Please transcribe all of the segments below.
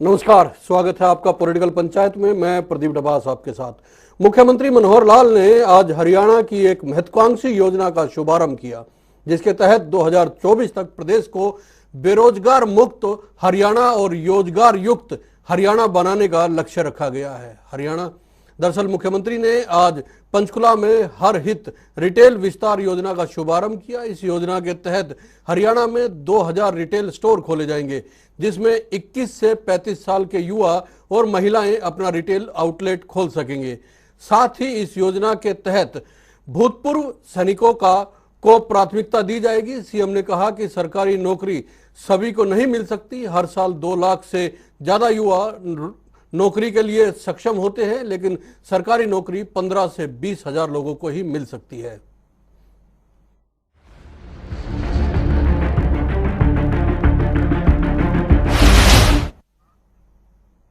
नमस्कार, स्वागत है आपका पॉलिटिकल पंचायत में। मैं प्रदीप डबास आपके साथ। मुख्यमंत्री मनोहर लाल ने आज हरियाणा की एक महत्वाकांक्षी योजना का शुभारंभ किया, जिसके तहत 2024 तक प्रदेश को बेरोजगार मुक्त हरियाणा और रोजगार युक्त हरियाणा बनाने का लक्ष्य रखा गया है। दरअसल मुख्यमंत्री ने आज पंचकुला में हर हित रिटेल विस्तार योजना का शुभारंभ किया। इस योजना के तहत हरियाणा में 2000 रिटेल स्टोर खोले जाएंगे, जिसमें 21 से 35 साल के युवा और महिलाएं अपना रिटेल आउटलेट खोल सकेंगे। साथ ही इस योजना के तहत भूतपूर्व सैनिकों को प्राथमिकता दी जाएगी। सीएम ने कहा कि सरकारी नौकरी सभी को नहीं मिल सकती। हर साल 2 लाख से ज्यादा युवा नौकरी के लिए सक्षम होते हैं, लेकिन सरकारी नौकरी 15 से 20 हजार लोगों को ही मिल सकती है।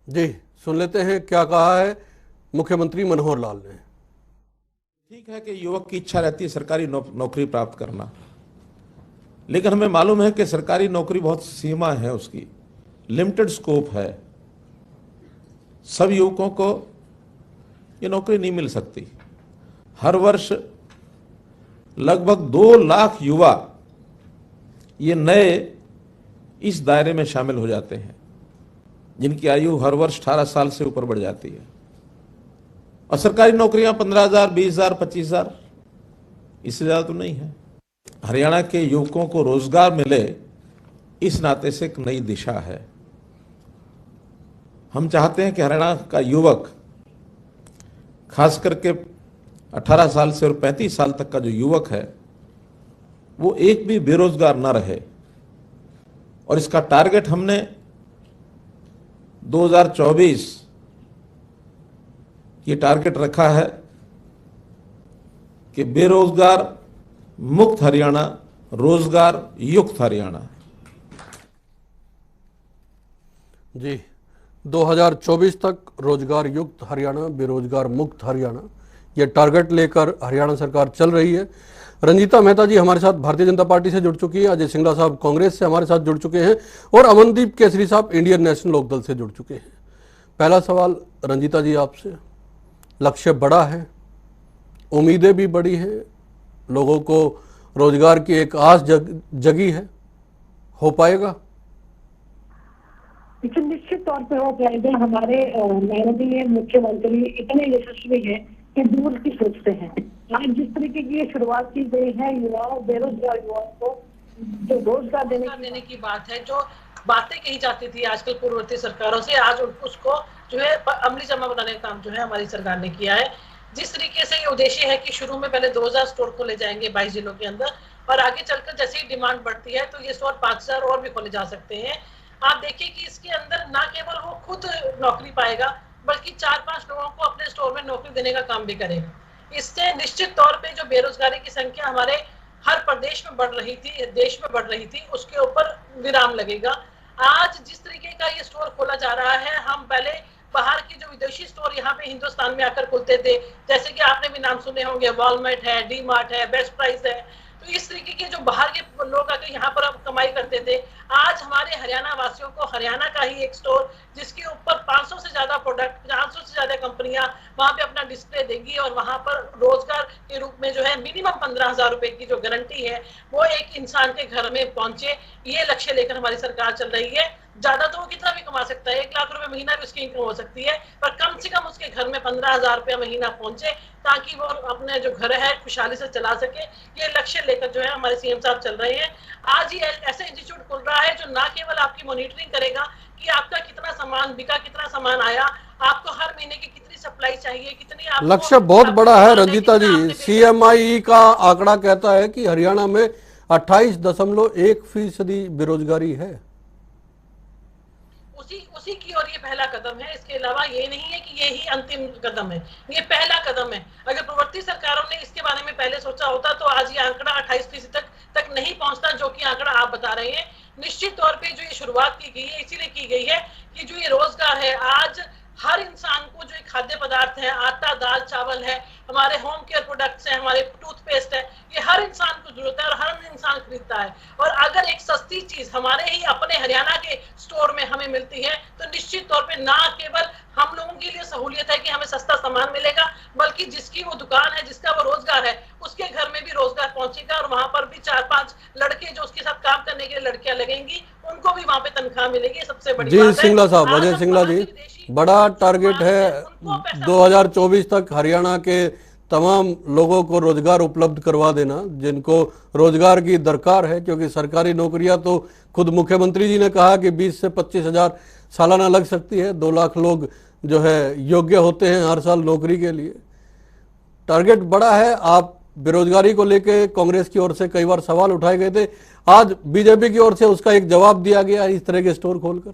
जी, सुन लेते हैं क्या कहा है मुख्यमंत्री मनोहर लाल ने। ठीक है कि युवक की इच्छा रहती है सरकारी नौकरी प्राप्त करना, लेकिन हमें मालूम है कि सरकारी नौकरी बहुत सीमा है, उसकी लिमिटेड स्कोप है। सब युवकों को ये नौकरी नहीं मिल सकती। हर वर्ष लगभग 2 लाख युवा ये नए इस दायरे में शामिल हो जाते हैं, जिनकी आयु हर वर्ष 18 साल से ऊपर बढ़ जाती है। और सरकारी नौकरियां 15,000, 20,000, 25,000, इससे ज्यादा तो नहीं है। हरियाणा के युवकों को रोजगार मिले, इस नाते से एक नई दिशा है। हम चाहते हैं कि हरियाणा का युवक, खास करके 18 साल से और 35 साल तक का जो युवक है, वो एक भी बेरोजगार न रहे। और इसका टारगेट हमने 2024 ये टारगेट रखा है कि बेरोजगार मुक्त हरियाणा, रोजगार युक्त हरियाणा। जी, 2024 तक रोजगार युक्त हरियाणा, बेरोजगार मुक्त हरियाणा, यह टारगेट लेकर हरियाणा सरकार चल रही है। रंजीता मेहता जी हमारे साथ भारतीय जनता पार्टी से जुड़ चुकी है, अजय सिंगला साहब कांग्रेस से हमारे साथ जुड़ चुके हैं और अमनदीप केसरी साहब इंडियन नेशनल लोकदल से जुड़ चुके हैं। पहला सवाल रंजीता जी आपसे, लक्ष्य बड़ा है, उम्मीदें भी बड़ी हैं, लोगों को रोजगार की एक आस जगी है, हो पाएगा? निश्चित तौर पे हो पाएगा। हमारे माननीय मुख्यमंत्री इतने यशस्वी हैं कि दूर की सोचते हैं। आज जिस तरीके की शुरुआत की गई है, युवाओं, बेरोजगार युवाओं को जो रोजगार देने की बात है, जो बातें कही जाती थी आजकल पूर्ववर्ती सरकारों से, आज उसको जो है अमली जमा बनाने का काम जो है हमारी सरकार ने किया है। जिस तरीके से ये उद्देश्य है कि शुरू में पहले 2000 स्टोर खोले जाएंगे 22 जिलों के अंदर, और आगे चलकर जैसे ही डिमांड बढ़ती है तो ये स्टोर 5000 और भी खोले जा सकते हैं। आप देखिए कि इसके अंदर ना केवल वो खुद नौकरी पाएगा, बल्कि 4-5 लोगों को अपने स्टोर में नौकरी देने का काम भी करेगा। इससे निश्चित तौर पे जो बेरोजगारी की संख्या हमारे हर प्रदेश में बढ़ रही थी, देश में बढ़ रही थी, उसके ऊपर विराम लगेगा। आज जिस तरीके का ये स्टोर खोला जा रहा है, हम पहले बाहर की जो विदेशी स्टोर यहाँ पे हिंदुस्तान में आकर खुलते थे, जैसे कि आपने भी नाम सुने होंगे, वॉलमार्ट है, डी मार्ट है, बेस्ट प्राइस है, तो इस तरीके के जो बाहर के लोग आकर यहाँ पर अब कमाई करते थे, आज हमारे हरियाणा वासियों को हरियाणा का ही एक स्टोर जिसके ऊपर 500 से ज्यादा प्रोडक्ट, 500 से ज्यादा कंपनियां वहां पे अपना डिस्प्ले देंगी और वहां पर रोजगार के रूप में जो है मिनिमम 15,000 रुपए की जो गारंटी है वो एक इंसान के घर में पहुंचे, ये लक्ष्य लेकर हमारी सरकार चल रही है। ज्यादा तो वो कितना भी कमा सकता है, 1 लाख रुपए महीना भी उसकी इनकम हो सकती है, पर कम से कम उसके घर में 15,000 रुपया महीना पहुंचे, ताकि वो अपने जो घर है खुशहाली से चला सके। ये लक्ष्य लेकर जो है हमारे सीएम साहब चल रहे हैं। आज ये ऐसा इंस्टीट्यूट खुल रहा है जो ना केवल आपकी मॉनिटरिंग करेगा कि आपका कितना सामान बिका, कितना सामान आया, आपको हर महीने की कितनी सप्लाई चाहिए, कितनी आपको, लक्ष्य बहुत बड़ा है रंजीता जी। सीएमआई का आंकड़ा कहता है कि हरियाणा में 28.1% बेरोजगारी है। उसी की और ये पहला कदम है। इसके अलावा ये नहीं है कि ये ही अंतिम कदम है, ये पहला कदम है। अगर पूर्ववर्ती सरकारों ने इसके बारे में पहले सोचा होता तो आज ये आंकड़ा 28% तक नहीं पहुंचता, जो कि आंकड़ा आप बता रहे हैं। निश्चित तौर पे जो ये शुरुआत की गई है इसीलिए की गई है कि जो ये रोजगार है, आज हर इंसान को जो खाद्य पदार्थ है, आटा, दाल, चावल है, हमारे होम केयर प्रोडक्ट्स हैं, हमारे टूथपेस्ट है, ये हर इंसान को जरूरत है और हर इंसान खरीदता है। और अगर एक सस्ती चीज हमारे ही अपने हरियाणा के स्टोर में हमें मिलती है तो निश्चित तौर पे ना केवल हम लोगों के लिए सहूलियत है कि हमें सस्ता सामान मिलेगा, बल्कि जिसकी वो दुकान है, जिसका वो रोजगार है, उसके घर में भी रोजगार पहुंचेगा और वहां पर भी 4-5 लड़के जो उसके साथ काम करने के लिए लड़कियां लगेंगी, उनको भी वहां पे तनख्वाह मिलेगी। सबसे बड़ी जी बात है। सिंगला साहब, आज अजय हम सिंगला बाहर जी, विदेशी बड़ा टारगेट जो है उनको पैसा 2024 तक हरियाणा के तमाम लोगों को रोजगार उपलब्ध करवा देना, जिनको रोजगार की दरकार है, क्योंकि सरकारी नौकरियां तो खुद मुख्यमंत्री जी ने कहा कि 20 से 25 हजार सालाना लग सकती है। 2 लाख लोग जो है योग्य होते हैं हर साल नौकरी के लिए। टारगेट बड़ा है। आप बेरोजगारी को लेकर कांग्रेस की ओर से कई बार सवाल उठाए गए थे, आज बीजेपी की ओर से उसका एक जवाब दिया गया इस तरह के स्टोर खोलकर।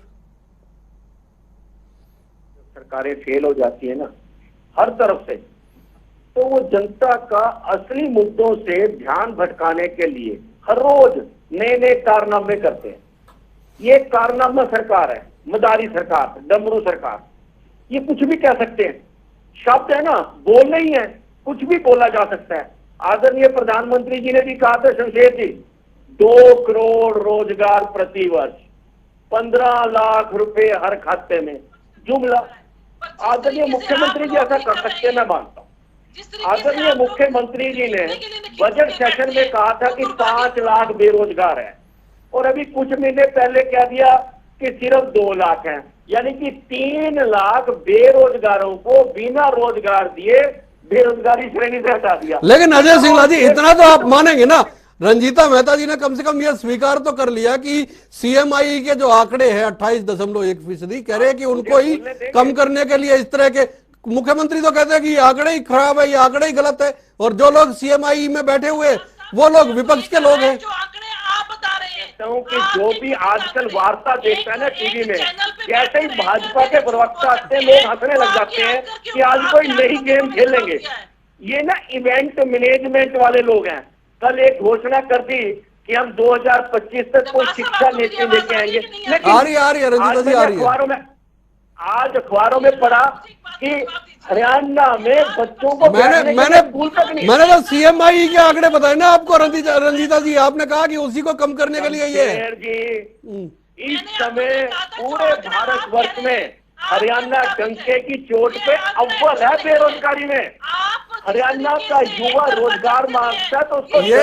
सरकारें फेल हो जाती है ना हर तरफ से, तो वो जनता का असली मुद्दों से ध्यान भटकाने के लिए हर रोज नए नए कारनामे करते हैं। ये कारनामा सरकार है, मदारी सरकार, डमरू सरकार, ये कुछ भी कह सकते हैं। शब्द है ना, बोल नहीं है, कुछ भी बोला जा सकता है। आदरणीय प्रधानमंत्री जी ने भी कहा था, शमशेर जी, 2 करोड़ रोजगार प्रति वर्ष, 15 लाख रुपए हर खाते में, जुमला। आदरणीय मुख्यमंत्री जी ऐसा कर सकते हैं, मैं मानता हूं। आदरणीय मुख्यमंत्री जी ने बजट सेशन में कहा था कि 5 लाख बेरोजगार हैं, और अभी कुछ महीने पहले कह दिया कि सिर्फ 2 लाख हैं, यानी कि 3 लाख बेरोजगारों को बिना रोजगार दिए बेरोजगारी श्रेणी से हटा दिया। लेकिन अजय सिंगला जी, इतना तो आप मानेंगे ना, रंजीता मेहता जी ने कम से कम यह स्वीकार तो कर लिया कि सीएमआई के जो आंकड़े हैं 28.1%, कह रहे हैं कि उनको ही कम करने के लिए इस तरह के, मुख्यमंत्री तो कहते हैं कि ये आंकड़े ही खराब है, ये आंकड़े ही गलत है, और जो लोग सीएमआई में बैठे हुए वो लोग विपक्ष के लोग हैं। जो आंकड़े आप बता रहे हैं कि जो भी आजकल वार्ता देखता है ना टीवी में, जैसे ही भाजपा के प्रवक्ता आते हैं लोग हंसने लग जाते हैं कि आज कोई नई गेम खेलेंगे। ये ना इवेंट मैनेजमेंट वाले लोग हैं। कल एक घोषणा कर दी कि हम 2025 तक कोई शिक्षा नीति लेके आएंगे, लेकिन आ रही है रंजीता जी, आ रही है। आज अखबारों में पढ़ा कि हरियाणा में बच्चों को मैंने स्कूल तक नहीं। मैंने तो सीएमआई के आंकड़े बताए ना आपको रंजीता जी, आपने कहा कि उसी को कम करने के लिए ये है। जी, इस समय पूरे भारतवर्ष में हरियाणा डंके की चोट पे अव्वल है बेरोजगारी में। हरियाणा का युवा रोजगार मांगता है तो उसको ये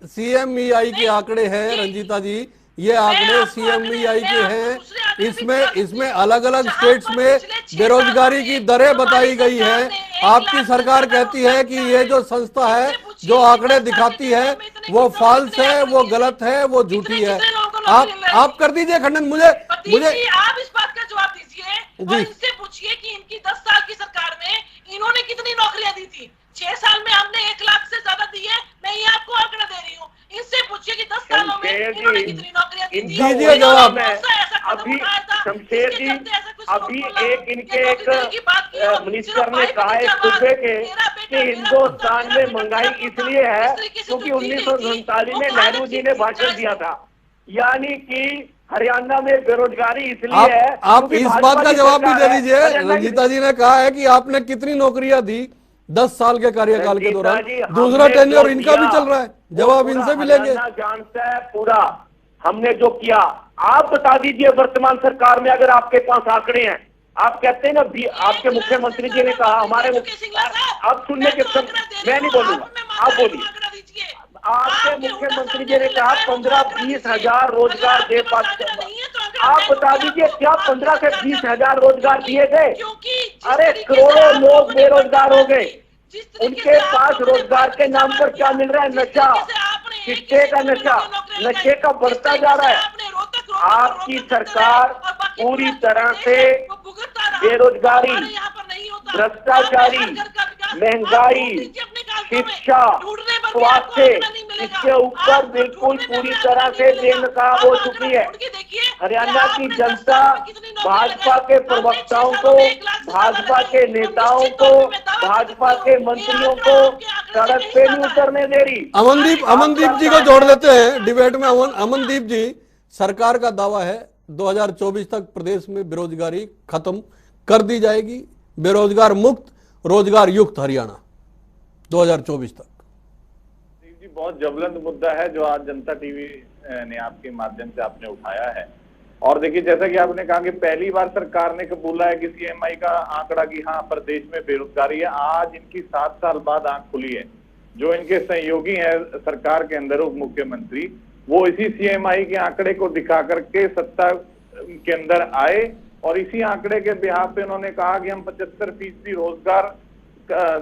सीएमईआई के आंकड़े हैं रंजीता जी, ये आंकड़े सीएमईआई के हैं। इसमें अलग अलग स्टेट्स में बेरोजगारी की दरें बताई गई है। आपकी सरकार कहती है कि ये जो संस्था है जो आंकड़े दिखाती है वो फॉल्स है, वो गलत है, वो झूठी है। आप कर दीजिए खंडन। मुझे आप इस बात का जवाब दीजिए और इनसे पूछिए कि इनकी 10 साल की सरकार में इन्होंने कितनी नौकरियां दी थी। 6 साल में हमने 1 लाख से ज्यादा दी है। मैं ये आपको आंकड़ा दे रही हूँ। इनसे पूछिए कि 10 सालों में इन्होंने कितनी नौकरियां दी थी। दीजिए जवाब। अभी शमशेर जी, अभी एक इनके एक मिनिस्टर ने कहा है सूबे के कि हिंदुस्तान में महंगाई इसलिए है क्योंकि 1947 में नेहरू जी ने भाषण दिया था, यानी कि हरियाणा में बेरोजगारी इसलिए है। आप इस बात का जवाब भी दे दीजिए। रंजीता जी ने कहा है कि आपने कितनी नौकरियां दी 10 साल के कार्यकाल के दौरान। दूसरा टेन्योर इनका भी चल रहा है, जवाब इनसे भी लेंगे। जानता है पूरा हमने जो किया। आप बता दीजिए वर्तमान सरकार में अगर आपके पास आंकड़े हैं। आप कहते हैं ना, आपके मुख्यमंत्री जी ने कहा हमारे अब सुनने के मैं नहीं बोलूंगा, आप बोलिए। आपके मुख्यमंत्री जी ने कहा 15-20 हजार रोजगार दे पाते। आप बता दीजिए क्या 15 से 20 हजार रोजगार दिए गए? अरे करोड़ों लोग बेरोजगार हो गए। उनके पास रोजगार के नाम पर क्या मिल रहा है? नशा, चिट्टे का नशा, नशे का बढ़ता जा रहा है। आपकी सरकार पूरी तरह से बेरोजगारी, भ्रष्टाचारी, महंगाई, शिक्षा, स्वास्थ्य, इसके ऊपर बिल्कुल पूरी तरह से बेनकाब हो चुकी है। हरियाणा की जनता भाजपा के प्रवक्ताओं को, भाजपा के नेताओं को, भाजपा के मंत्रियों को सड़क पे नहीं उतरने दे रही। अमनदीप जी को जोड़ देते हैं डिबेट में। अमनदीप जी, सरकार का दावा है 2024 तक प्रदेश में बेरोजगारी खत्म कर दी जाएगी, बेरोजगार मुक्त, रोजगार युक्त हरियाणा 2024 तक। बहुत ज्वलंत मुद्दा है जो आज जनता टीवी ने आपके माध्यम से आपने उठाया है। और देखिए, जैसा कि आपने कहा कि पहली बार सरकार ने कबूला है कि सीएमआई का आंकड़ा कि हाँ प्रदेश में बेरोजगारी है, आज इनकी 7 साल बाद आंख खुली है। जो इनके सहयोगी हैं सरकार के अंदर, उप मुख्यमंत्री, वो इसी सीएमआई के आंकड़े को दिखा करके सत्ता के अंदर आए और इसी आंकड़े के बिहाफ पे उन्होंने कहा कि हम 75% रोजगार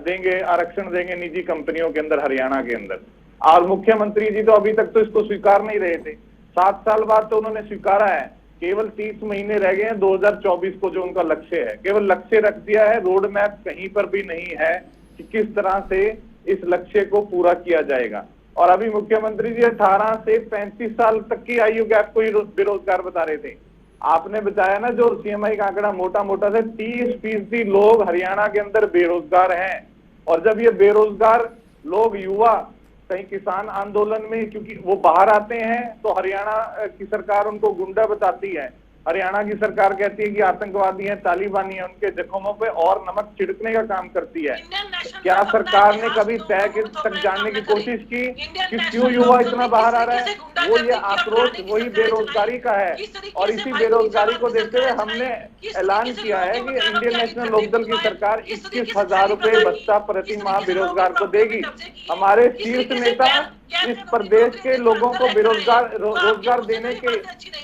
देंगे, आरक्षण देंगे निजी कंपनियों के अंदर हरियाणा के अंदर। और मुख्यमंत्री जी तो अभी तक तो इसको स्वीकार नहीं रहे थे। 7 साल बाद तो उन्होंने स्वीकारा है। केवल 30 महीने रह गए हैं 2024 को जो उनका लक्ष्य है, केवल लक्ष्य रख दिया है, रोड मैप कहीं पर भी नहीं है कि किस तरह से इस लक्ष्य को पूरा किया जाएगा। और अभी मुख्यमंत्री जी 18 से 35 साल तक की आयु गैप को ही बेरोजगार बता रहे थे। आपने बताया ना जो सीएमआई का आंकड़ा मोटा मोटा से 30% लोग हरियाणा के अंदर बेरोजगार हैं। और जब ये बेरोजगार लोग युवा कहीं किसान आंदोलन में, क्योंकि वो बाहर आते हैं तो हरियाणा की सरकार उनको गुंडा बताती है, हरियाणा की सरकार कहती है कि आतंकवादी हैं, तालिबानी हैं, उनके जख्मों पे और नमक छिड़कने का काम करती है। क्या सरकार ने कभी तय तक जानने की कोशिश की कि क्यों युवा इतना बाहर आ रहा है? वो ये आक्रोश वही बेरोजगारी का है। और इसी बेरोजगारी को देखते हुए हमने ऐलान किया है कि इंडियन नेशनल लोकदल की सरकार 21,000 रुपए भत्ता प्रति माह बेरोजगार को देगी। हमारे शीर्ष नेता इस प्रदेश के लोगों को रोजगार देने के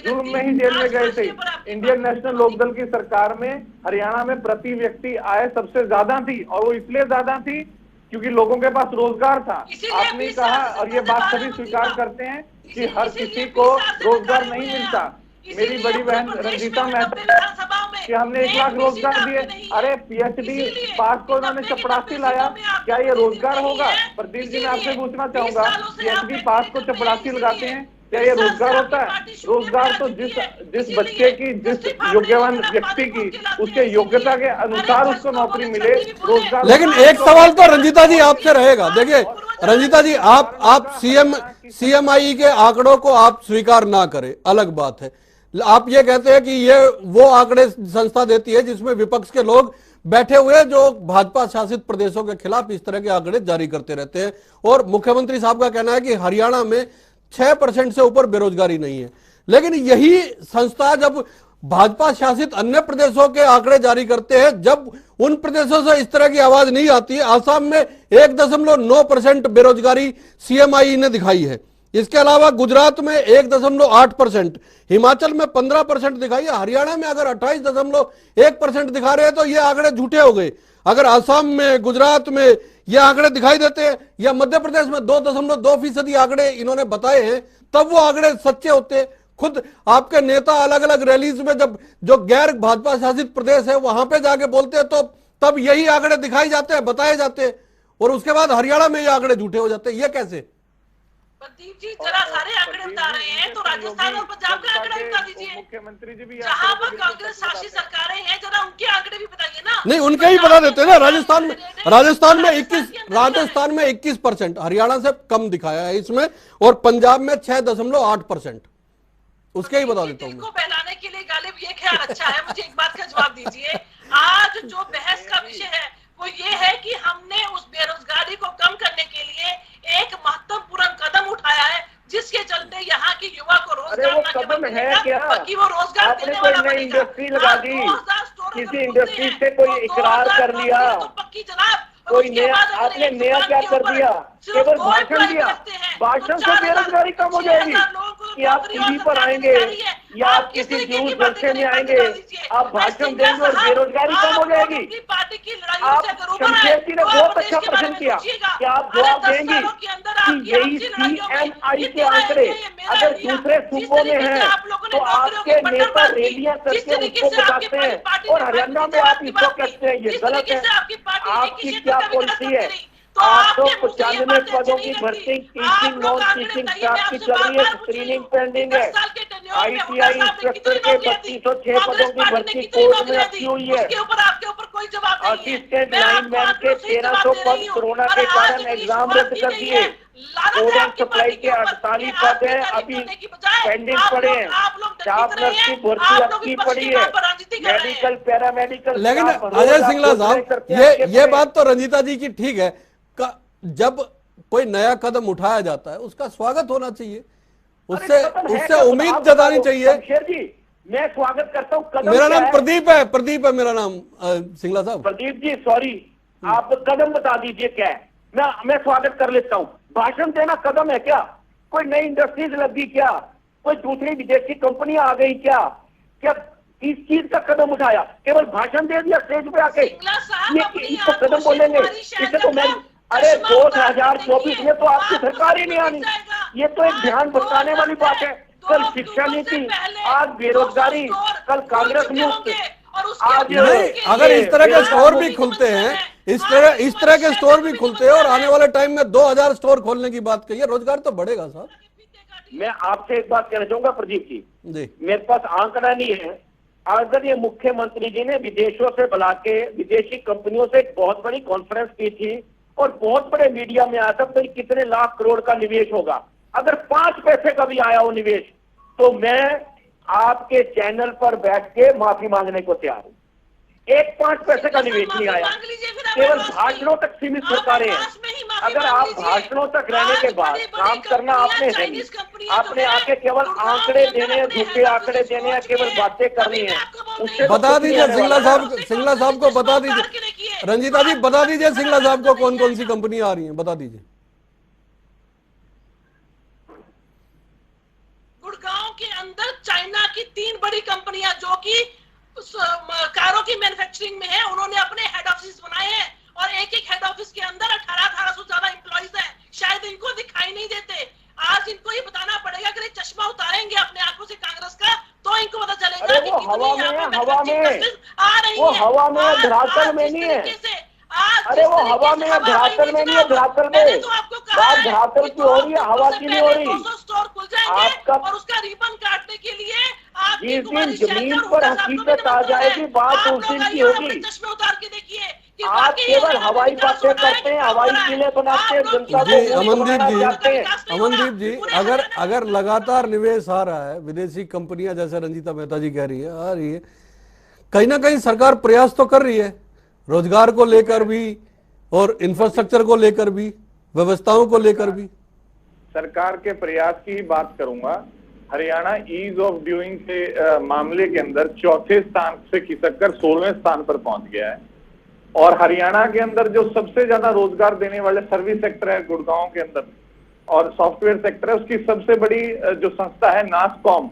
जुर्म में ही जेल में गए थे। इंडियन नेशनल लोकदल की सरकार में हरियाणा में प्रति व्यक्ति आय सबसे ज्यादा थी, और वो इसलिए ज्यादा थी क्योंकि लोगों के पास रोजगार था। आपने कहा, और ये बात सभी स्वीकार करते हैं, कि हर किसी को रोजगार नहीं मिलता। मेरी बड़ी बहन रंजीता मेहता कि हमने 1 लाख रोजगार दिए। अरे पीएचडी पास को उन्होंने चपरासी लाया, क्या ये रोजगार होगा? प्रदीप जी, मैं आपसे पूछना चाहूंगा, पीएचडी पास को चपरासी लगाते हैं, क्या ये रोजगार होता है? रोजगार तो जिस बच्चे की, जिस योग्यवान व्यक्ति की उसके योग्यता के अनुसार उसको नौकरी मिले, रोजगार। लेकिन एक सवाल तो रंजीता जी आपसे रहेगा। देखिए रंजीता जी, आप सीएमआई के आंकड़ों को आप स्वीकार ना करें, अलग बात है। आप ये कहते हैं कि ये वो आंकड़े संस्था देती है जिसमें विपक्ष के लोग बैठे हुए जो भाजपा शासित प्रदेशों के खिलाफ इस तरह के आंकड़े जारी करते रहते हैं। और मुख्यमंत्री साहब का कहना है कि हरियाणा में 6% से ऊपर बेरोजगारी नहीं है। लेकिन यही संस्था जब भाजपा शासित अन्य प्रदेशों के आंकड़े जारी करते हैं, जब उन प्रदेशों से इस तरह की आवाज नहीं आती है। आसाम में 1.9% बेरोजगारी सीएमआई ने दिखाई है। इसके अलावा गुजरात में 1.8%, हिमाचल में 15% दिखाई है। हरियाणा में अगर 28.1% दिखा रहे हैं तो ये आंकड़े झूठे हो गए। अगर असम में, गुजरात में ये आंकड़े दिखाई देते हैं, या मध्य प्रदेश में 2.2% आंकड़े इन्होंने बताए हैं, तब वो आंकड़े सच्चे होते। खुद आपके नेता अलग अलग रैलीज में जब जो गैर भाजपा शासित प्रदेश है वहां पे जाके बोलते हैं तो तब यही आंकड़े दिखाई जाते हैं, बताए जाते हैं, और उसके बाद हरियाणा में ये आंकड़े झूठे हो जाते हैं। ये कैसे? प्रदीप जी जरा सारे आंकड़े बता रहे हैं, तो राजस्थान और पंजाब का आंकड़ा भी बता दीजिए। मुख्यमंत्री जी भी जहां पर कांग्रेस शासित सरकारें हैं, जरा उनके आंकड़े भी बताइए ना। नहीं, उनके ही बता देते हैं ना। राजस्थान में 21%, हरियाणा से कम दिखाया है इसमें, और पंजाब में 6.8%, उसके ही बता देता हूँ। इनको बहलाने के लिए गालिब ये ख्याल अच्छा है। मुझे एक बात का जवाब दीजिए, आज जो बहस का विषय है वो ये है कि हमने उस बेरोजगारी को कम करने के लिए एक महत्वपूर्ण कदम उठाया है, जिसके चलते यहाँ के युवा को रोजगार वो कदम है क्या? कि वो रोजगार आपने कोई नई इंडस्ट्री लगा दी, किसी इंडस्ट्री से कोई इकरार कर लिया, पक्की जनाब, कोई नया आपने नया क्या कर दिया? केवल भाषण दिया। भाषण से बेरोजगारी कम हो जाएगी कि आप टीवी पर आएंगे या आप किसी न्यूज जलसे में आएंगे, आप भाषण देंगे और बेरोजगारी कम हो जाएगी? आप शमशेर जी ने बहुत अच्छा प्रश्न किया कि आप जवाब देंगी कि यही सीएमआई के आंकड़े अगर दूसरे सूबों में हैं तो आपके नेता रैलियां करके उसको बताते हैं, और हरियाणा में आप इसको कहते हैं ये गलत है। आपकी क्या पॉलिसी है? 895 पदों की भर्ती टीचिंग नॉन टीचिंग स्टाफ की चल रही है, स्क्रीनिंग पेंडिंग है। आईटीआई इंस्ट्रक्टर के 3206 पदों की भर्ती कोर्ट में रखी हुई है। असिस्टेंट लाइनमैन के 1300 पद कोरोना के कारण एग्जाम रद्द कर दिए। फूड एंड सप्लाई के 48 पद हैं अभी पेंडिंग पड़े हैं। स्टाफ नर्स की भर्ती अटकी पड़ी है। Medical paramedical. लेकिन अजय सिंगला साहब, ये बात तो रंजीता जी की ठीक है, जब कोई नया कदम उठाया जाता है उसका स्वागत होना चाहिए, उससे उम्मीद जतानी चाहिए। शमशेर जी, मैं स्वागत करता हूँ। कदम मेरा क्या नाम है? प्रदीप है मेरा नाम, सिंगला साहब। प्रदीप जी सॉरी, आप कदम बता दीजिए क्या है, मैं स्वागत कर लेता हूँ। भाषण देना कदम है क्या? कोई नई इंडस्ट्रीज लगी क्या? कोई दूसरी विदेशी कंपनियां आ गई क्या? क्या इस चीज का कदम उठाया? केवल भाषण दे दिया स्टेज पे आके, ये इसको कदम बोलेंगे? इसे तो मैं, अरे 2024 में तो आपकी सरकार ही नहीं आनी। ये तो एक ध्यान भटकाने वाली बात है। कल शिक्षा नीति, आज बेरोजगारी, कल कांग्रेस मुक्त, आज नहीं, अगर इस तरह के स्टोर भी खुलते हैं, इस तरह के स्टोर भी खुलते हैं और आने वाले टाइम में 2000 स्टोर खोलने की बात कही है, रोजगार तो बढ़ेगा साहब। मैं आपसे एक बात कहना चाहूंगा प्रदीप जी, मेरे पास आंकड़ा नहीं है। अगर ये मुख्यमंत्री जी ने विदेशों से बुला के विदेशी कंपनियों से एक बहुत बड़ी कॉन्फ्रेंस की थी और बहुत बड़े मीडिया में आया था, तो कितने लाख करोड़ का निवेश होगा। अगर 5 पैसे का भी आया वो निवेश, तो मैं आपके चैनल पर बैठ के माफी मांगने को तैयार हूं। एक 5 पैसे का निवेश नहीं आया, केवल भाषणों तक सीमित सरकारें हैं। अगर आप भाषणों तक रहने के बाद काम करना आपने है नहीं, आपने आके केवल आंकड़े देने हैं, झूठे आंकड़े देने हैं, केवल बातें करनी है। उससे बता दीजिए सिंगला साहब को बता दीजिए, रंजीता जी बता दीजिए सिंगला साहब को कौन कौन सी कंपनियां आ रही हैं, बता दीजिए। गुड़गांव के अंदर चाइना की 3 बड़ी कंपनियां जो कि कारों की मैन्युफैक्चरिंग में है, उन्होंने अपने हेड ऑफिस बनाए हैं और एक हेड ऑफिस के अंदर 1800 ज्यादा एम्प्लॉइज हैं। शायद इनको दिखाई नहीं देते। आज इनको ये बताना पड़ेगा, अगर ये चश्मा उतारेंगे अपने आंखों से कांग्रेस का, तो इनको पता चलेगा कि वो हवा में आ रही वो हवा में धरातल में नहीं है। अरे वो हवा में धरातल में नहीं है, धरातल में बात धरातल की हो रही है, हवा की नहीं हो रही। 200 स्टोर खुल जाएंगे और उसका रिबन काटने के लिए जिस दिन जमीन पर हकीकत आ जाएगी, बात उस दिन की होगी। चश्मे उतार के देखिए। आप केवल हवाई बातें करते हैं, हवाई किले बनाते हैं, जनता को अमनदीप जी अगर लगातार निवेश आ रहा है, विदेशी कंपनियां जैसे रंजीता मेहता जी कह रही है आ रही है, कहीं ना कहीं सरकार प्रयास तो कर रही है, रोजगार को लेकर भी और इंफ्रास्ट्रक्चर को लेकर भी, व्यवस्थाओं को लेकर भी। सरकार के प्रयास की ही बात करूंगा। हरियाणा ईज ऑफ डूइंग के मामले के अंदर 4थे स्थान से खिसक कर 16वें स्थान पर पहुंच गया है। और हरियाणा के अंदर जो सबसे ज्यादा रोजगार देने वाले सर्विस सेक्टर है गुड़गांव के अंदर और सॉफ्टवेयर सेक्टर है, उसकी सबसे बड़ी जो संस्था है नासकॉम,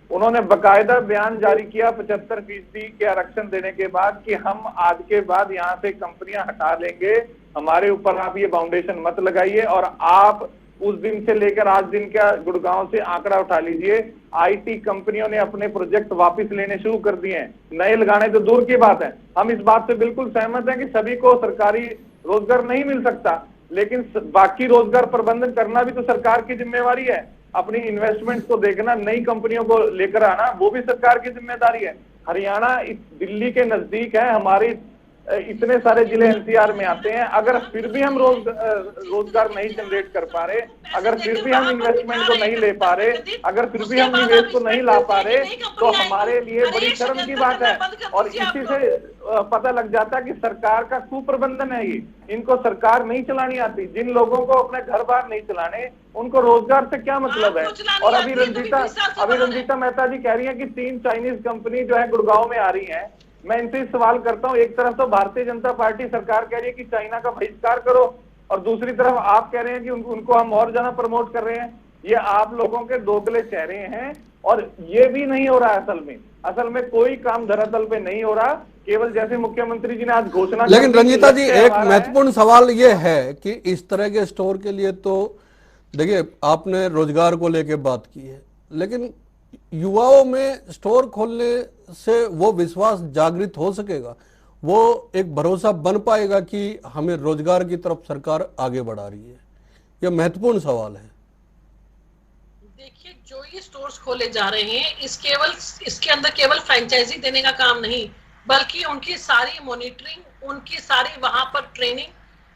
उन्होंने बकायदा बयान जारी किया 75% के आरक्षण देने के बाद कि हम आज के बाद यहाँ से कंपनियां हटा लेंगे, हमारे ऊपर आप ये फाउंडेशन मत लगाइए। और आप उस दिन से लेकर आज दिन का गुड़गांव से आंकड़ा उठा लीजिए, आईटी कंपनियों ने अपने प्रोजेक्ट वापस लेने शुरू कर दिए हैं। नए लगाने तो दूर की बात है। हम इस बात से बिल्कुल सहमत हैं कि सभी को सरकारी रोजगार नहीं मिल सकता, लेकिन बाकी रोजगार प्रबंधन करना भी तो सरकार की जिम्मेवारी है। अपनी इन्वेस्टमेंट को देखना, नई कंपनियों को लेकर आना, वो भी सरकार की जिम्मेदारी है। हरियाणा दिल्ली के नजदीक है, हमारी इतने सारे जिले एनसीआर में आते हैं। अगर फिर भी हम रोजगार नहीं जनरेट कर पा रहे, अगर फिर भी हम इन्वेस्टमेंट को नहीं ले पा रहे, अगर फिर भी हम निवेश को नहीं ला पा रहे, तो हमारे लिए बड़ी शर्म की बात है। और इसी से पता लग जाता है कि सरकार का कुप्रबंधन है ये। इनको सरकार नहीं चलानी आती। जिन लोगों को अपने घर बार नहीं चलाने, उनको रोजगार से क्या मतलब है। और अभी रंजीता मेहता जी कह रही है कि 3 चाइनीज कंपनी जो है गुड़गांव में आ रही है। मैं इनसे सवाल करता हूं, एक तरफ तो भारतीय जनता पार्टी सरकार कह रही है कि चाइना का बहिष्कार करो, और दूसरी तरफ आप कह रहे हैं कि उनको हम और ज्यादा प्रमोट कर रहे हैं। ये आप लोगों के दोगले चेहरे हैं और ये भी नहीं हो रहा है। असल में कोई काम धरातल पे नहीं हो रहा, केवल जैसे मुख्यमंत्री जी ने आज घोषणा। लेकिन रंजीता जी एक महत्वपूर्ण सवाल ये है कि इस तरह के स्टोर के लिए तो देखिए आपने रोजगार को लेकर बात की है, लेकिन युवाओं में स्टोर खोलने से वो विश्वास जागृत हो सकेगा, वो एक भरोसा बन पाएगा कि हमें रोजगार की तरफ सरकार आगे बढ़ा रही है। यह महत्वपूर्ण सवाल है। देखिए जो ये स्टोर्स खोले जा रहे हैं, इसके अंदर केवल फ्रेंचाइजी देने का काम नहीं, बल्कि उनकी सारी मॉनिटरिंग, उनकी सारी वहां पर ट्रेनिंग,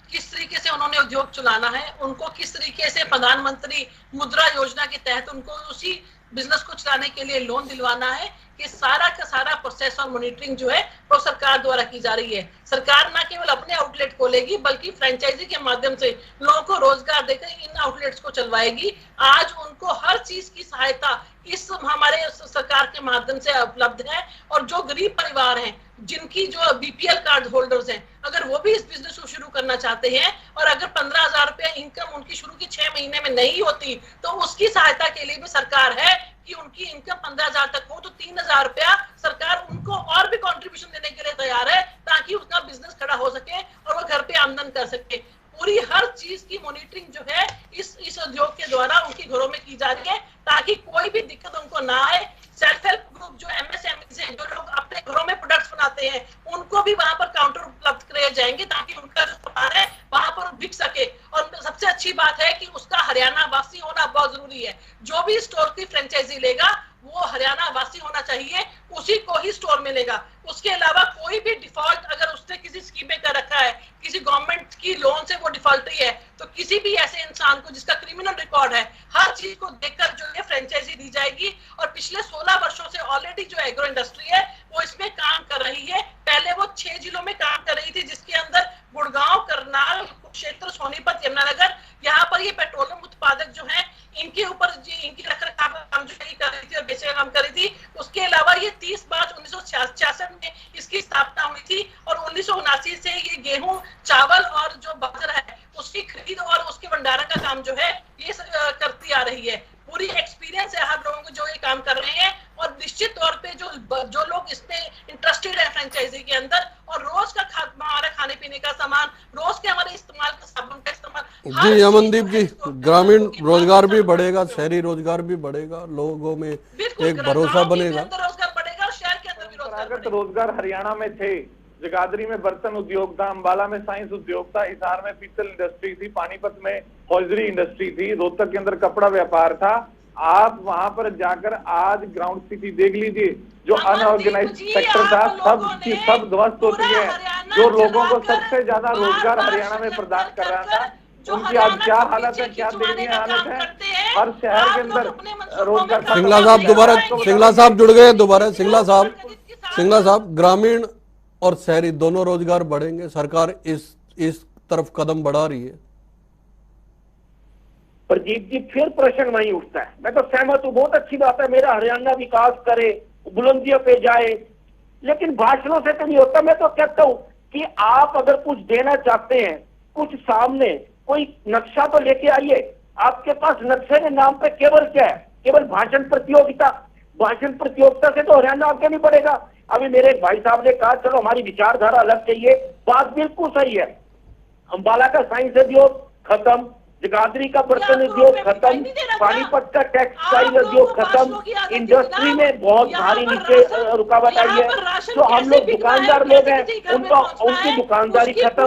किस तरीके से उन्होंने उद्योग चलाना है, उनको किस तरीके से प्रधानमंत्री मुद्रा योजना के तहत उनको उसी बिजनेस को चलाने के लिए लोन दिलवाना है, कि सारा का सारा प्रोसेस और मॉनिटरिंग जो है वो सरकार द्वारा की जा रही है। सरकार न केवल अपने आउटलेट खोलेगी बल्कि फ्रेंचाइजी के माध्यम से लोगों को रोजगार देकर इन आउटलेट्स को चलवाएगी। आज उनको हर चीज की सहायता इस हमारे सरकार के माध्यम से उपलब्ध है। और जो गरीब परिवार हैं, जिनकी जो बीपीएल कार्ड होल्डर्स हैं, अगर वो भी इस बिजनेस को शुरू करना चाहते हैं और अगर 15,000 रुपया इनकम उनकी शुरू की 6 महीने में नहीं होती तो उसकी सहायता के लिए भी सरकार है कि उनकी इनकम 15,000 तक हो तो 3,000 रुपया सरकार उनको और भी कंट्रीब्यूशन देने के लिए तैयार है, ताकि उसका बिजनेस खड़ा हो सके और वो घर पे आमदन कर सके। पूरी हर चीज की मॉनिटरिंग जो है इस उद्योग के द्वारा उनके घरों में की जा रही है, ताकि कोई भी दिक्कत उनको ना आए। सेल्फ हेल्प ग्रुप जो एमएसएमई से जो लोग अपने घरों में प्रोडक्ट्स बनाते हैं, उनको भी वहां पर काउंटर उपलब्ध कराए जाएंगे, ताकि उनका जो सामान है वहां पर बिक सके। और सबसे अच्छी बात है कि उसका हरियाणा वासी होना बहुत जरूरी है। जो भी स्टोर की फ्रेंचाइजी लेगा वो हरियाणा वासी होना चाहिए, उसी को ही स्टोर मिलेगा। उसके अलावा कोई भी डिफॉल्ट अगर उसने किसी स्कीम में कर रखा है, किसी गवर्नमेंट की लोन से वो डिफॉल्टरी है, तो किसी भी ऐसे इंसान को जिसका क्रिमिनल रिकॉर्ड है, हर चीज को देखकर जो है फ्रेंचाइजी दी जाएगी। और पिछले 16 वर्षों से ऑलरेडी जो एग्रो इंडस्ट्री है वो इसमें काम कर रही है। पहले वो 6 जिलों में काम कर रही थी, जिसके अंदर गुड़गांव, करनाल, कुरुक्षेत्र, सोनीपत, यमुनानगर, यहाँ पर ये पेट्रोलियम उत्पादक जो है इनके ऊपर इनकी रखरखाव का काम जो है कर रही थी और बेचने का काम कर रही थी। उसके अलावा ये 30 मार्च 1966 में इसकी स्थापना हुई थी और 1979 से ये गेहूं, चावल और जो बाजरा है उसकी खरीद और उसके भंडारण का काम जो है ये करती आ रही है। पूरी एक्सपीरियंस है हर लोगों को जो ये काम कर रहे हैं। और निश्चित तौर पे जो लोग इसमें इंटरेस्टेड है फ्रेंचाइजी के अंदर, और रोज का हमारे खाने पीने का सामान, रोज के हमारे इस्तेमाल का साबुन का इस्तेमाल। जी अमनदीप जी, ग्रामीण रोजगार भी बढ़ेगा, शहरी रोजगार भी बढ़ेगा, लोगों में एक भरोसा बनेगा। रोजगार बढ़ेगा और शहर के अंदर भी परंपरागत रोजगार हरियाणा में थे। जगाधरी में बर्तन उद्योग था, अंबाला में साइंस उद्योग था, हिसार में पीतल इंडस्ट्री थी, पानीपत में हॉजरी इंडस्ट्री थी, रोहतक के अंदर कपड़ा व्यापार था। आप वहां पर जाकर आज ग्राउंड स्थिति देख लीजिए, जो अनऑर्गेनाइज सेक्टर था सब की सब ध्वस्त हो चुके हैं। जो लोगों को सबसे ज्यादा रोजगार हरियाणा में प्रदान कर रहा था, उनकी आज क्या हालत है, क्या दयनीय हालत है। हर शहर के अंदर रोजगार। सिंगला साहब दोबारा, सिंगला साहब जुड़ गए दोबारा। सिंगला साहब, ग्रामीण और शहरी दोनों रोजगार बढ़ेंगे, सरकार इस तरफ कदम बढ़ा रही है। प्रदीप जी, फिर प्रश्न वहीं उठता है। मैं तो सहमत हूँ, बहुत अच्छी बात है, मेरा हरियाणा विकास करे, बुलंदियों पे जाए, लेकिन भाषणों से तो नहीं होता। मैं तो कहता हूँ कि आप अगर कुछ देना चाहते हैं, कुछ सामने कोई नक्शा तो लेके आइए। आपके पास नक्शे के नाम पे केवल क्या है? केवल भाषण प्रतियोगिता। भाषण प्रतियोगिता से तो हरियाणा आगे नहीं बढ़ेगा। अभी मेरे एक भाई साहब ने कहा चलो हमारी विचारधारा अलग चाहिए, बात बिल्कुल सही है। अंबाला का साइंस उद्योग खत्म, जगाधरी का बर्तन उद्योग खत्म, पानीपत का टेक्सटाइल उद्योग खत्म, इंडस्ट्री में बहुत भारी नीचे रुकावट आई है। तो हम लोग दुकानदार लोग हैं, उनकी दुकानदारी खत्म।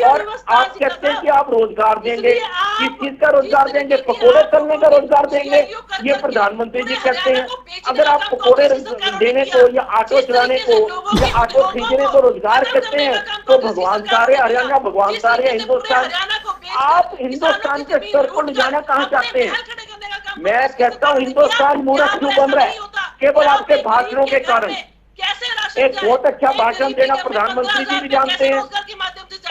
और आप कहते हैं कि आप रोजगार देंगे, किस चीज का रोजगार देंगे? पकौड़े तलने का रोजगार देंगे, ये प्रधानमंत्री जी कहते हैं। अगर आप पकौड़े देने को या ऑटो चलाने को या ऑटो खरीदने को रोजगार कहते हैं, तो भगवान सारे हरियाणा, भगवान सारे हिंदुस्तान, आप हिंदुस्तान के स्तर पर ले जाना कहाँ चाहते हैं? मैं कहता हूँ हिंदुस्तान मूर्ख क्यों बन रहा है? केवल आपके भाषणों के कारण। एक बहुत अच्छा भाषण देना प्रधानमंत्री जी भी जानते हैं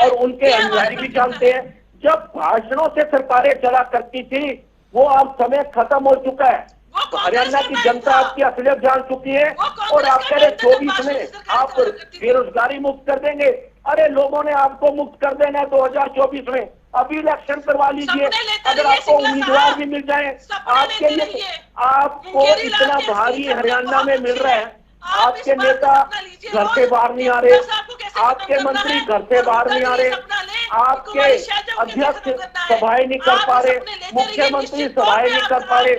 और उनके अनुयायी भी जानते हैं। जब भाषणों से सरकारें चला करती थी, वो अब समय खत्म हो चुका है। तो हरियाणा की जनता आपकी असलियत जान चुकी है। और आप कह रहे 24 में आप बेरोजगारी मुक्त कर देंगे। अरे लोगों ने आपको मुक्त कर देना है 2024 में। अभी इलेक्शन करवा लीजिए, अगर आपको उम्मीदवार भी मिल जाए आपके लिए। आपको इतना भारी हरियाणा में मिल रहा है, आपके नेता घर से बाहर नहीं आ रहे, आपके मंत्री घर से बाहर नहीं आ रहे, आपके अध्यक्ष सभाएं नहीं कर पा रहे, मुख्यमंत्री सभाएं नहीं कर पा रहे,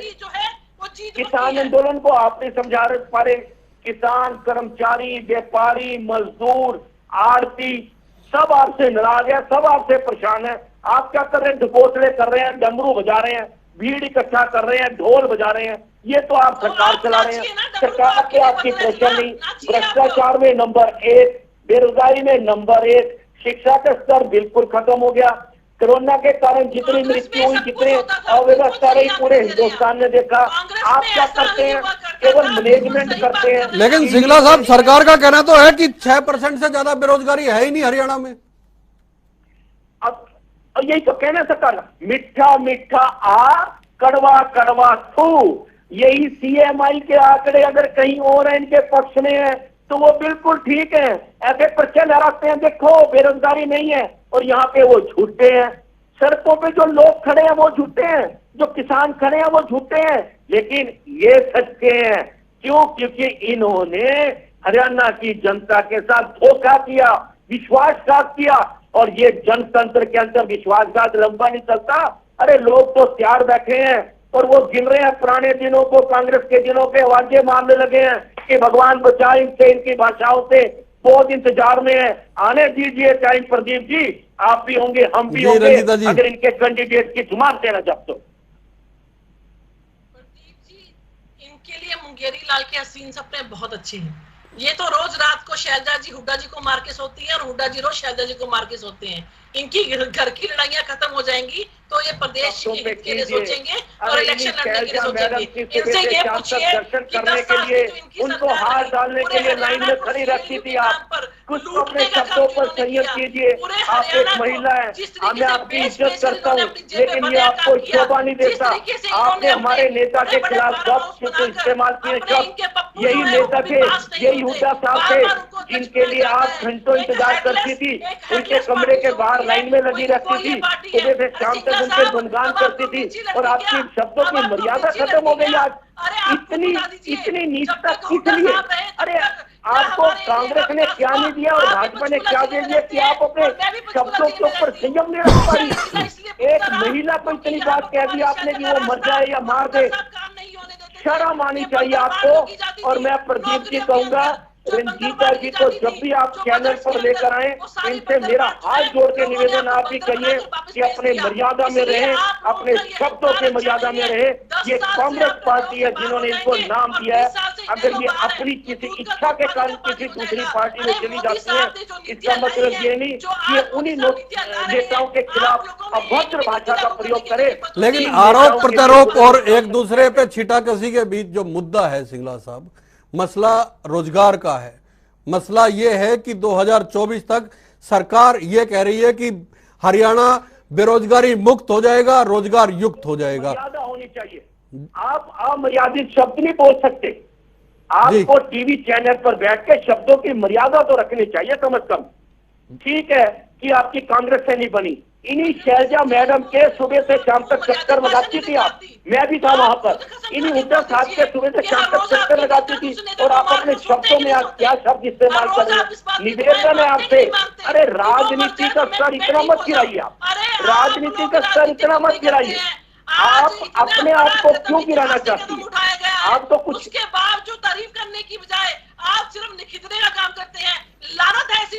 किसान आंदोलन को आप नहीं समझा पा रहे। किसान, कर्मचारी, व्यापारी, मजदूर, आड़ती सब आपसे नाराज है, सब आपसे परेशान है। आप क्या कर रहे हैं? ढकोसले कर रहे हैं, डमरू बजा रहे हैं, भीड़ इकट्ठा कर रहे हैं, ढोल बजा रहे हैं। ये तो आप सरकार चला रहे हैं। सरकार पे आपकी प्रेशर नहीं। भ्रष्टाचार में नंबर 1, बेरोजगारी में नंबर 1, शिक्षा का स्तर बिल्कुल खत्म हो गया। कोरोना के कारण जितनी मृत्यु हुई, जितने अव्यवस्था रही, पूरे हिंदुस्तान ने देखा। आप क्या करते हैं? केवल मैनेजमेंट करते हैं। लेकिन सिंगला साहब, सरकार का कहना तो है कि 6% से ज्यादा बेरोजगारी है ही नहीं हरियाणा में। अब यही तो कहना सरकार का, मीठा मीठा आ, कड़वा कड़वा थू। यही सीएमआई के आंकड़े अगर कहीं और इनके पक्ष में है तो वो बिल्कुल ठीक है। ऐसे पर्चे लहराते हैं, देखो बेरोजगारी नहीं है, और यहाँ पे वो झूठे हैं। सड़कों पे जो लोग खड़े हैं वो झूठे हैं, जो किसान खड़े हैं वो झूठे हैं, लेकिन ये सच्चे हैं। क्यों? क्योंकि इन्होंने हरियाणा की जनता के साथ धोखा किया, विश्वासघात किया, और ये जनतंत्र के अंदर विश्वासघात लंबा नहीं चलता। अरे लोग तो तैयार बैठे हैं और वो गिन रहे हैं पुराने दिनों को, कांग्रेस के दिनों पे आवाजें मारने लगे हैं कि भगवान बचाए इनसे, इनकी भाषाओं से। बहुत इंतजार में है, आने दीजिए टाइम। प्रदीप जी, आप भी होंगे, हम भी होंगे, अगर इनके कैंडिडेट की जुमान देना चाहते हो। प्रदीप जी, इनके लिए मुंगेरी लाल के हसीन सपने बहुत अच्छे हैं। ये तो रोज रात को शैलजा जी हुड्डा जी को मार के सोती है, और हुड्डा जी रोज शैलजा जी को मार के सोते हैं। इनकी घर की लड़ाइयां खत्म हो जाएंगी तो ये प्रदेश के हित के लिए सोचेंगे और इलेक्शन लड़ने के लिए सोचेंगे। इनसे ये पूछिए कि 10 साल की जो इनकी उनको हाथ डालने के लिए लाइन में खड़ी रखती थी आप। कुछ तो अपने शब्दों पर संयम कीजिए। आप एक महिला है, मैं आपकी इज्जत करता हूँ, लेकिन ये आपको शोभा नहीं देता। आपने हमारे नेता के खिलाफ शब्द इस्तेमाल किए, शब्द यही नेता थे, यही हुड्डा साहब थे, जिनके लिए आप घंटों इंतजार करती थी। उनके कमरे के बाहर लाइन में लगी रहती थी, सुबह से शाम तक उनके गुणगान करती थी, और आपकी शब्दों की मर्यादा खत्म हो गई आज। इतनी नीचता किस लिए? अरे आपको कांग्रेस ने क्या नहीं दिया और भाजपा ने क्या दे दिया कि आप अपने शब्दों के ऊपर संयम नहीं रख पाई? एक महिला को इतनी बात कह दी आपने कि वो मर जाए या मार दे। शर्म आनी चाहिए आपको। और मैं प्रदीप जी कहूंगा, रंजीता जी को जब भी आप चैनल पर लेकर आए, इनसे मेरा हाथ जोड़ के निवेदन आप भी कहिए कि अपने मर्यादा में रहे, अपने शब्दों के मर्यादा में रहे। ये कांग्रेस पार्टी है जिन्होंने इनको नाम दिया है। अगर ये अपनी किसी इच्छा के कारण किसी दूसरी पार्टी में चली जाती है, इसका मतलब ये नहीं कि ये उन्हीं नेताओं के खिलाफ अभद्र भाषा का प्रयोग करे। लेकिन आरोप प्रत्यारोप और एक दूसरे पे छीटाकसी के बीच जो मुद्दा है सिंगला साहब, मसला रोजगार का है। मसला यह है कि 2024 तक सरकार यह कह रही है कि हरियाणा बेरोजगारी मुक्त हो जाएगा, रोजगार युक्त हो जाएगा। मर्यादा होनी चाहिए। आप अमर्यादित शब्द नहीं बोल सकते। आपको टीवी चैनल पर बैठ के शब्दों की मर्यादा तो रखनी चाहिए कम से कम। ठीक है कि आपकी कांग्रेस से नहीं बनी, इन्हीं शैलजा मैडम के सुबह से शाम तक चक्कर लगाती थी आप, मैं भी था वहां पर। इन्हीं हुड्डा साहब के सुबह से शाम तक चक्कर लगाती थी, और आप अपने शब्दों में आज क्या शब्द इस्तेमाल कर रहे हैं? निवेदन है आपसे, अरे राजनीति का स्तर इतना मत गिराइए। आप राजनीति का स्तर इतना मत गिराइए। आप अपने आप को क्यों गिराना चाहती है? आप तो कुछ उसके बावजूद तारीफ करने की बजाय आप सिर्फ निखिदने का काम करते हैं। लानत है ऐसी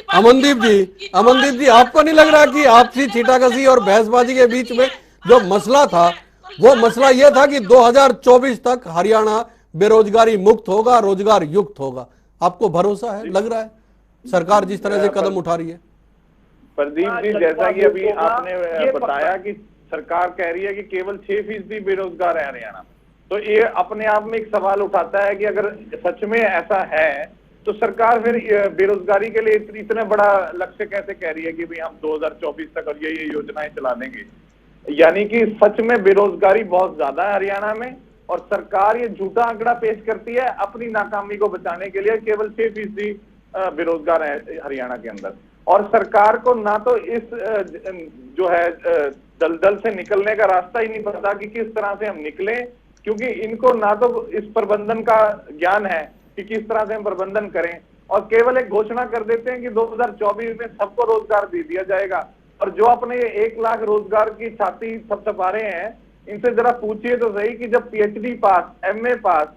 अमनदीप जी, आपको नहीं लग रहा कि आपसी छीटाकसी और बहसबाजी के बीच में जो मसला था, वो मसला यह था कि 2024 तक हरियाणा बेरोजगारी मुक्त होगा, रोजगार युक्त होगा? आपको भरोसा है, लग रहा है सरकार जिस तरह से कदम उठा रही है? प्रदीप जी, जैसा कि अभी आपने बताया कि सरकार कह रही है कि केवल 6% बेरोजगार है हरियाणा, तो ये अपने आप में एक सवाल उठाता है कि अगर सच में ऐसा है तो सरकार फिर बेरोजगारी के लिए इतना बड़ा लक्ष्य कैसे कह रही है कि भाई हम 2024 तक और ये योजनाएं चला देंगे? यानी कि सच में बेरोजगारी बहुत ज्यादा है हरियाणा में, और सरकार ये झूठा आंकड़ा पेश करती है अपनी नाकामी को बचाने के लिए। केवल 6% बेरोजगार है हरियाणा के अंदर, और सरकार को ना तो इस जो है दलदल से निकलने का रास्ता ही नहीं पता कि किस तरह से हम निकले, क्योंकि इनको ना तो इस प्रबंधन का ज्ञान है कि किस तरह से हम प्रबंधन करें, और केवल एक घोषणा कर देते हैं कि 2024 में सबको रोजगार दे दिया जाएगा। और जो अपने 1 लाख रोजगार की छाती थपथपा रहे हैं, इनसे जरा पूछिए तो सही कि जब PhD पास, MA पास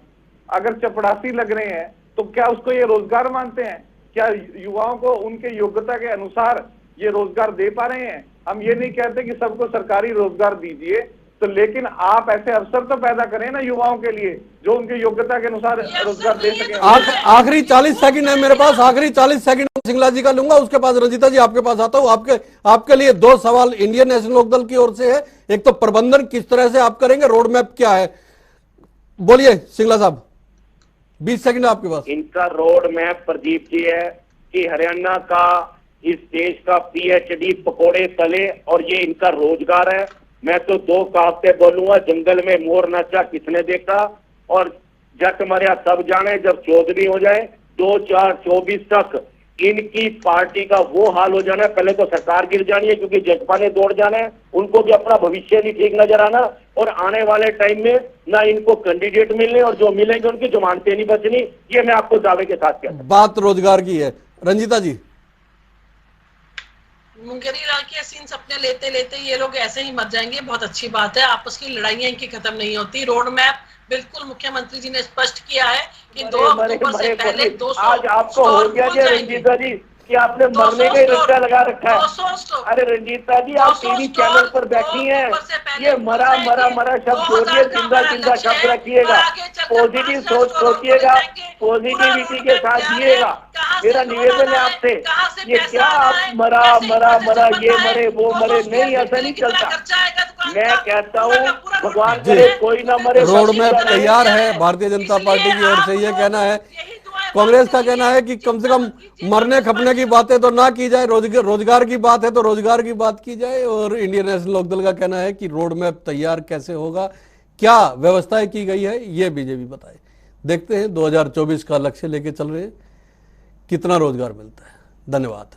अगर चपड़ासी लग रहे हैं तो क्या उसको ये रोजगार मानते हैं? क्या युवाओं को उनके योग्यता के अनुसार ये रोजगार दे पा रहे हैं? हम ये नहीं कहते कि सबको सरकारी रोजगार दीजिए, तो लेकिन आप ऐसे अवसर तो पैदा करें ना युवाओं के लिए जो उनकी योग्यता के अनुसार रोजगार दे सके। आखिरी 40 सेकंड है मेरे पास, आखिरी 40 सेकंड सिंगला जी का लूंगा, उसके बाद रंजीता जी आपके पास आता हूं। आपके लिए दो सवाल इंडियन नेशनल लोकदल की ओर से है। एक तो प्रबंधन किस तरह से आप करेंगे, रोड मैप क्या है, बोलिए सिंगला साहब, 20 सेकंड आपके पास। इनका रोड मैप प्रदीप जी है कि हरियाणा का, इस देश का PhD पकोड़े तले, और ये इनका रोजगार है। मैं तो दो कहावतें बोलूंगा, जंगल में मोर नाचा किसने देखा, और जट मरिया तब जाने जब चौधरी हो जाए। 2024 तक इनकी पार्टी का वो हाल हो जाना है, पहले तो सरकार गिर जानी है क्योंकि जजपा ने दौड़ जाना है, उनको भी अपना भविष्य नहीं ठीक नजर आना, और आने वाले टाइम में ना इनको कैंडिडेट मिलने, और जो मिलेंगे उनकी जमानतें नहीं बचनी। ये मैं आपको दावे के साथ कहता हूं। बात रोजगार की है। रंजीता जी। मुंगेरी लाल के सीन सपने लेते लेते ये लोग ऐसे ही मर जाएंगे। बहुत अच्छी बात है, आपस की लड़ाइयां इनकी खत्म नहीं होती। रोड मैप बिल्कुल मुख्यमंत्री जी ने स्पष्ट किया है कि 2 अक्टूबर से पहले 200 आज आपको हो गया जी रंजीता जी कि आपने मरने का ही रट्टा लगा रखा है। अरे रंजीता जी, आप टीवी चैनल पर बैठी हैं, ये मरा मरा मरा शब्द छोड़िए, जिंदा जिंदा शब्द रखिएगा, पॉजिटिव सोच सोचिएगा, पॉजिटिविटी के साथ जिएगा। मेरा निवेदन है आपसे, ये क्या आप मरा मरा मरा, ये मरे वो मरे, नहीं, ऐसा नहीं चलता। मैं कहता हूँ भगवान करे कोई ना मरे। रोड मैप तैयार है, भारतीय जनता पार्टी की ओर से ये कहना है। कांग्रेस का कहना है कि कम से कम मरने खपने की बातें तो ना की जाए, रोजगार की बात है तो रोजगार की बात की जाए। और इंडियन नेशनल लोकदल का कहना है कि रोड मैप तैयार कैसे होगा, क्या व्यवस्थाएं की गई है, ये बीजेपी बताए। देखते हैं 2024 का लक्ष्य लेके चल रहे हैं, कितना रोजगार मिलता है। धन्यवाद।